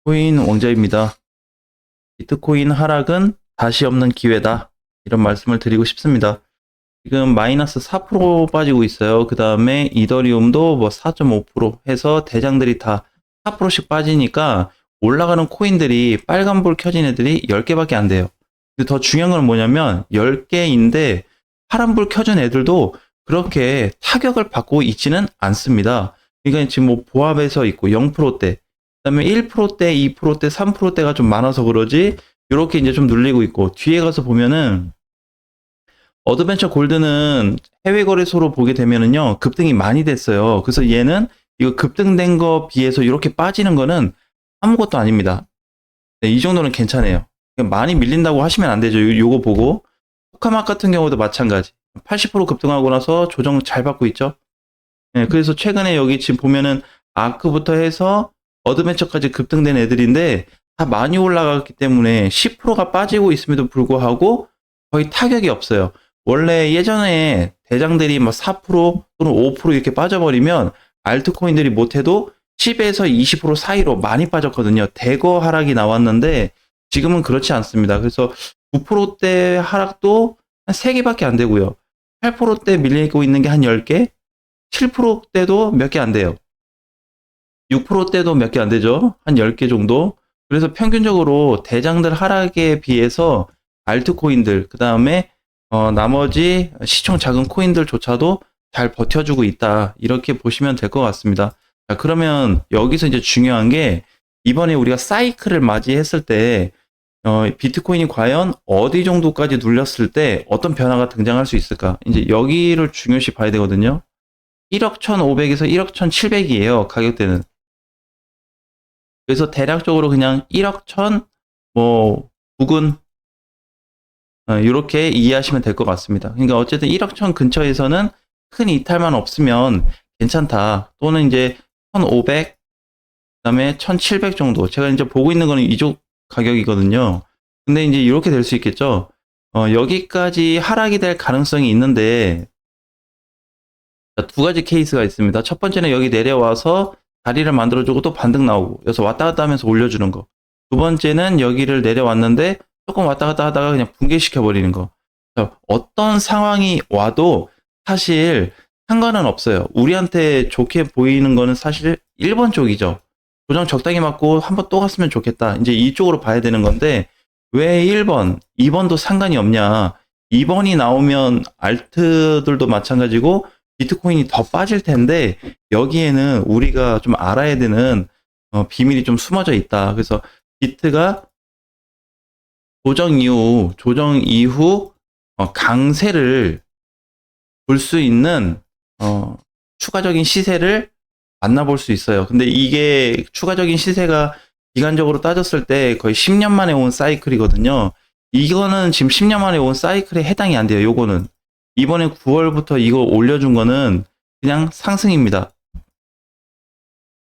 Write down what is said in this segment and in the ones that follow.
비트코인 왕자입니다. 비트코인 하락은 다시 없는 기회다. 이런 말씀을 드리고 싶습니다. 지금 마이너스 4% 빠지고 있어요. 그 다음에 이더리움도 뭐 4.5% 해서 대장들이 다 4%씩 빠지니까 올라가는 코인들이 빨간불 켜진 애들이 10개밖에 안 돼요. 근데 더 중요한 건 뭐냐면 10개인데 파란불 켜진 애들도 그렇게 타격을 받고 있지는 않습니다. 그러니까 지금 뭐 보합에서 있고 0%대, 그다음에 1%대, 2%대, 3%대가 좀 많아서 그러지 이렇게 이제 좀 눌리고 있고 뒤에 가서 보면은 어드벤처 골드는 해외 거래소로 보게 되면은요 급등이 많이 됐어요. 그래서 얘는 이거 급등된 거 비해서 이렇게 빠지는 거는 아무것도 아닙니다. 네, 이 정도는 괜찮아요. 많이 밀린다고 하시면 안 되죠. 요거 보고 토카막 같은 경우도 마찬가지. 80% 급등하고 나서 조정 잘 받고 있죠. 네, 그래서 최근에 여기 지금 보면은 아크부터 해서 어드벤처까지 급등된 애들인데 다 많이 올라갔기 때문에 10%가 빠지고 있음에도 불구하고 거의 타격이 없어요. 원래 예전에 대장들이 막 4% 또는 5% 이렇게 빠져버리면 알트코인들이 못해도 10에서 20% 사이로 많이 빠졌거든요. 대거 하락이 나왔는데 지금은 그렇지 않습니다. 그래서 9%대 하락도 한 3개밖에 안 되고요. 8%대 밀리고 있는 게 한 10개, 7%대도 몇 개 안 돼요. 6%대도 몇 개 안 되죠. 한 10개 정도. 그래서 평균적으로 대장들 하락에 비해서 알트코인들, 그 다음에 나머지 시총 작은 코인들조차도 잘 버텨주고 있다. 이렇게 보시면 될 것 같습니다. 자, 그러면 여기서 이제 중요한 게 이번에 우리가 사이클을 맞이했을 때 비트코인이 과연 어디 정도까지 눌렸을 때 어떤 변화가 등장할 수 있을까? 이제 여기를 중요시 봐야 되거든요. 1억 1,500에서 1억 1,700이에요. 가격대는. 그래서 대략적으로 그냥 1억 1,000, 뭐, 부근, 이렇게 이해하시면 될 것 같습니다. 그러니까 어쨌든 1억 1,000 근처에서는 큰 이탈만 없으면 괜찮다. 또는 이제 1,500, 그 다음에 1,700 정도. 제가 이제 보고 있는 거는 이쪽 가격이거든요. 근데 이제 이렇게 될 수 있겠죠. 여기까지 하락이 될 가능성이 있는데, 두 가지 케이스가 있습니다. 첫 번째는 여기 내려와서 다리를 만들어주고 또 반등 나오고, 그래서 왔다 갔다 하면서 올려주는 거. 두 번째는 여기를 내려왔는데 조금 왔다 갔다 하다가 그냥 붕괴시켜 버리는 거. 어떤 상황이 와도 사실 상관은 없어요. 우리한테 좋게 보이는 거는 사실 1번 쪽이죠. 조정 적당히 맞고 한번 또 갔으면 좋겠다. 이제 이쪽으로 봐야 되는 건데 왜 1번, 2번도 상관이 없냐. 2번이 나오면 알트들도 마찬가지고 비트코인이 더 빠질 텐데 여기에는 우리가 좀 알아야 되는 비밀이 좀 숨어져 있다. 그래서 비트가 조정 이후 강세를 볼 수 있는 추가적인 시세를 만나볼 수 있어요. 근데 이게 추가적인 시세가 기간적으로 따졌을 때 거의 10년 만에 온 사이클이거든요. 이거는 지금 10년 만에 온 사이클에 해당이 안 돼요. 요거는 이번에 9월부터 이거 올려준 거는 그냥 상승입니다.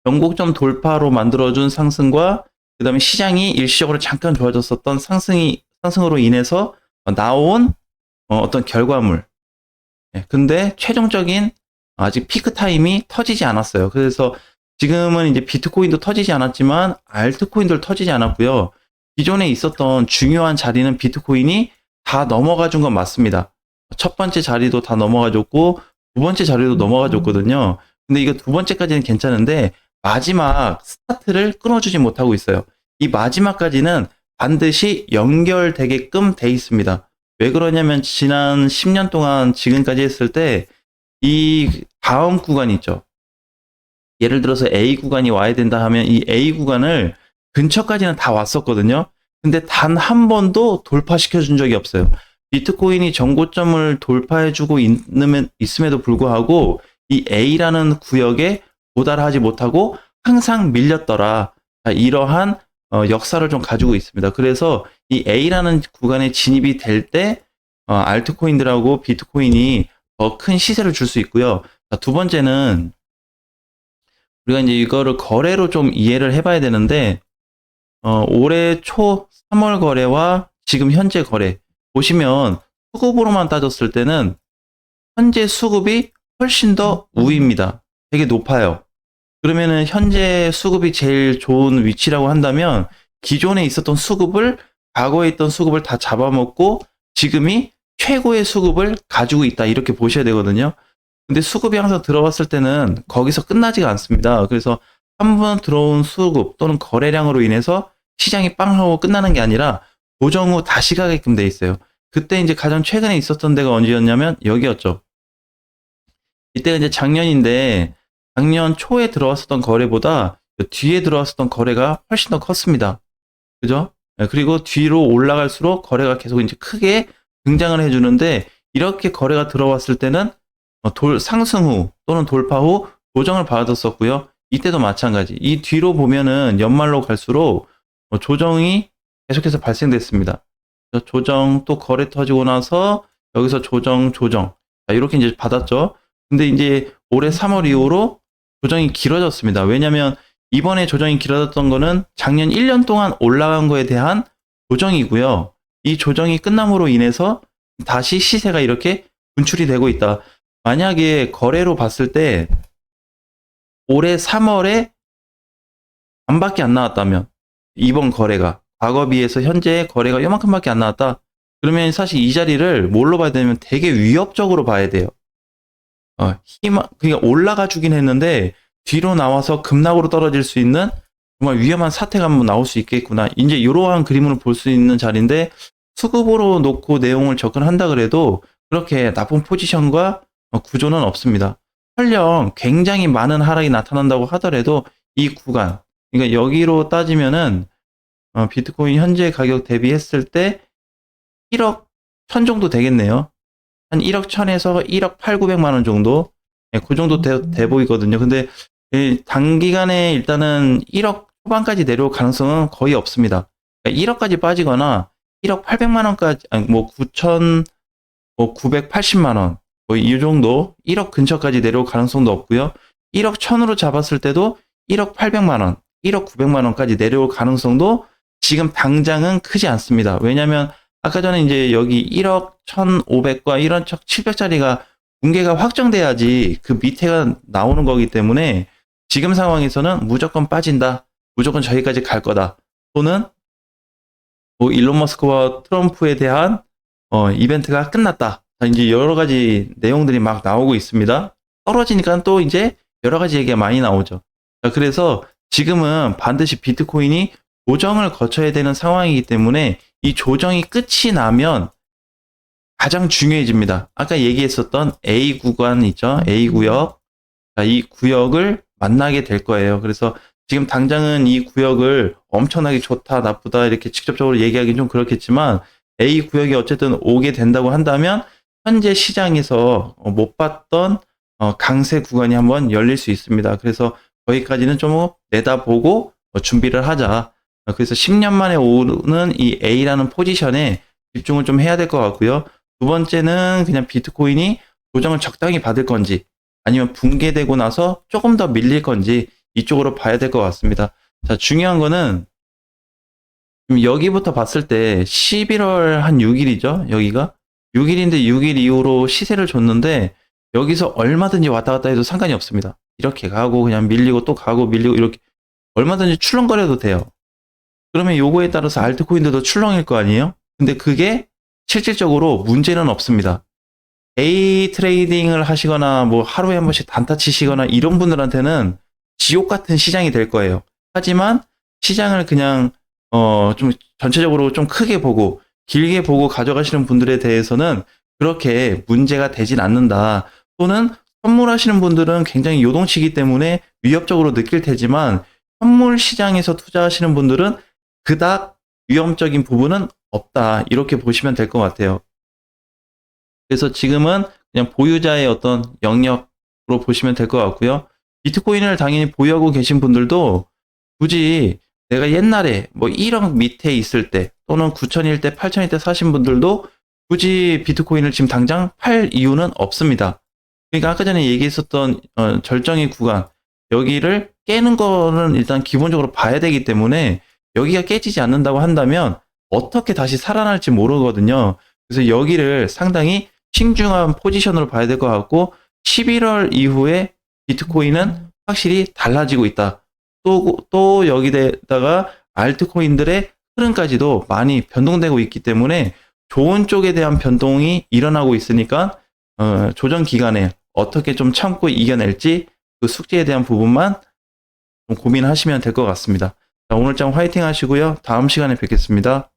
변곡점 돌파로 만들어준 상승과 그 다음에 시장이 일시적으로 잠깐 좋아졌었던 상승으로 인해서 나온 어떤 결과물. 근데 최종적인 아직 피크 타임이 터지지 않았어요. 그래서 지금은 이제 비트코인도 터지지 않았지만 알트코인도 터지지 않았고요. 기존에 있었던 중요한 자리는 비트코인이 다 넘어가 준 건 맞습니다. 첫 번째 자리도 다 넘어가 줬고 두 번째 자리도 넘어가 줬거든요. 근데 이거 두 번째까지는 괜찮은데 마지막 스타트를 끊어주지 못하고 있어요. 이 마지막까지는 반드시 연결되게끔 돼 있습니다. 왜 그러냐면 지난 10년 동안 지금까지 했을 때 이 다음 구간 있죠. 예를 들어서 A 구간이 와야 된다 하면 이 A 구간을 근처까지는 다 왔었거든요. 근데 단 한 번도 돌파시켜 준 적이 없어요. 비트코인이 정고점을 돌파해 주고 있음에도 불구하고 이 A라는 구역에 도달하지 못하고 항상 밀렸더라. 이러한 역사를 좀 가지고 있습니다. 그래서 이 A라는 구간에 진입이 될 때 알트코인들하고 비트코인이 더 큰 시세를 줄 수 있고요. 두 번째는 우리가 이제 이거를 거래로 좀 이해를 해봐야 되는데 올해 초 3월 거래와 지금 현재 거래 보시면 수급으로만 따졌을 때는 현재 수급이 훨씬 더 우위입니다. 되게 높아요. 그러면은 현재 수급이 제일 좋은 위치라고 한다면 기존에 있었던 수급을 과거에 있던 수급을 다 잡아먹고 지금이 최고의 수급을 가지고 있다 이렇게 보셔야 되거든요. 근데 수급이 항상 들어왔을 때는 거기서 끝나지가 않습니다. 그래서 한 번 들어온 수급 또는 거래량으로 인해서 시장이 빵 하고 끝나는 게 아니라 조정 후 다시 가게끔 돼 있어요. 그때 이제 가장 최근에 있었던 데가 언제였냐면 여기였죠. 이때가 이제 작년인데 작년 초에 들어왔었던 거래보다 뒤에 들어왔었던 거래가 훨씬 더 컸습니다. 그죠? 예, 그리고 뒤로 올라갈수록 거래가 계속 이제 크게 등장을 해주는데 이렇게 거래가 들어왔을 때는 상승 후 또는 돌파 후 조정을 받았었고요. 이때도 마찬가지. 이 뒤로 보면은 연말로 갈수록 조정이 계속해서 발생됐습니다. 조정 또 거래 터지고 나서 여기서 조정. 자, 이렇게 이제 받았죠. 근데 이제 올해 3월 이후로 조정이 길어졌습니다. 왜냐면 이번에 조정이 길어졌던 거는 작년 1년 동안 올라간 거에 대한 조정이고요. 이 조정이 끝남으로 인해서 다시 시세가 이렇게 분출이 되고 있다. 만약에 거래로 봤을 때 올해 3월에 반밖에 안 나왔다면 이번 거래가 과거 비해서 현재 거래가 요만큼밖에 안 나왔다. 그러면 사실 이 자리를 뭘로 봐야 되냐면 되게 위협적으로 봐야 돼요. 그러니까 올라가 주긴 했는데 뒤로 나와서 급락으로 떨어질 수 있는 정말 위험한 사태가 한번 나올 수 있겠구나. 이제 이러한 그림으로 볼 수 있는 자리인데 수급으로 놓고 내용을 접근한다 그래도 그렇게 나쁜 포지션과 구조는 없습니다. 설령 굉장히 많은 하락이 나타난다고 하더라도 이 구간, 그러니까 여기로 따지면은 비트코인 현재 가격 대비했을 때 1억 1000 정도 되겠네요. 한 1억 1000에서 1억 8, 900만 원 정도, 그 정도 돼 보이거든요. 근데 단기간에 일단은 1억 초반까지 내려올 가능성은 거의 없습니다. 그러니까 1억까지 빠지거나 1억 800만 원까지, 아니 뭐 9천, 뭐 980만 원, 뭐 이 정도 1억 근처까지 내려올 가능성도 없고요. 1억 1000으로 잡았을 때도 1억 800만 원, 1억 900만 원까지 내려올 가능성도 지금 당장은 크지 않습니다. 왜냐하면 아까 전에 이제 여기 1억 1500과 1억 700짜리가 붕괴가 확정돼야지 그 밑에가 나오는 거기 때문에 지금 상황에서는 무조건 빠진다. 무조건 저기까지 갈 거다. 또는 뭐 일론 머스크와 트럼프에 대한 이벤트가 끝났다. 이제 여러 가지 내용들이 막 나오고 있습니다. 떨어지니까 또 이제 여러 가지 얘기가 많이 나오죠. 그래서 지금은 반드시 비트코인이 조정을 거쳐야 되는 상황이기 때문에 이 조정이 끝이 나면 가장 중요해집니다. 아까 얘기했었던 A 구간 있죠? A 구역. 자, 이 구역을 만나게 될 거예요. 그래서 지금 당장은 이 구역을 엄청나게 좋다, 나쁘다 이렇게 직접적으로 얘기하기는 좀 그렇겠지만 A 구역이 어쨌든 오게 된다고 한다면 현재 시장에서 못 봤던 강세 구간이 한번 열릴 수 있습니다. 그래서 거기까지는 좀 내다보고 준비를 하자. 그래서 10년 만에 오는 이 A라는 포지션에 집중을 좀 해야 될 것 같고요. 두 번째는 그냥 비트코인이 조정을 적당히 받을 건지 아니면 붕괴되고 나서 조금 더 밀릴 건지 이쪽으로 봐야 될 것 같습니다. 자, 중요한 거는 여기부터 봤을 때 11월 한 6일이죠. 여기가 6일인데 6일 이후로 시세를 줬는데 여기서 얼마든지 왔다 갔다 해도 상관이 없습니다. 이렇게 가고 그냥 밀리고 또 가고 밀리고 이렇게 얼마든지 출렁거려도 돼요. 그러면 요거에 따라서 알트코인들도 출렁일 거 아니에요? 근데 그게 실질적으로 문제는 없습니다. 데이 트레이딩을 하시거나 뭐 하루에 한 번씩 단타 치시거나 이런 분들한테는 지옥 같은 시장이 될 거예요. 하지만 시장을 그냥 좀 전체적으로 좀 크게 보고 길게 보고 가져가시는 분들에 대해서는 그렇게 문제가 되진 않는다. 또는 선물하시는 분들은 굉장히 요동치기 때문에 위협적으로 느낄 테지만 선물 시장에서 투자하시는 분들은 그닥 위험적인 부분은 없다. 이렇게 보시면 될 것 같아요. 그래서 지금은 그냥 보유자의 어떤 영역으로 보시면 될 것 같고요. 비트코인을 당연히 보유하고 계신 분들도 굳이 내가 옛날에 뭐 1억 밑에 있을 때 또는 9천일 때 8천일 때 사신 분들도 굳이 비트코인을 지금 당장 팔 이유는 없습니다. 그러니까 아까 전에 얘기했었던 절정의 구간 여기를 깨는 거는 일단 기본적으로 봐야 되기 때문에 여기가 깨지지 않는다고 한다면 어떻게 다시 살아날지 모르거든요. 그래서 여기를 상당히 신중한 포지션으로 봐야 될 것 같고 11월 이후에 비트코인은 확실히 달라지고 있다. 또 여기다가 알트코인들의 흐름까지도 많이 변동되고 있기 때문에 좋은 쪽에 대한 변동이 일어나고 있으니까 조정 기간에 어떻게 좀 참고 이겨낼지 그 숙제에 대한 부분만 좀 고민하시면 될 것 같습니다. 자, 오늘 장 화이팅 하시고요. 다음 시간에 뵙겠습니다.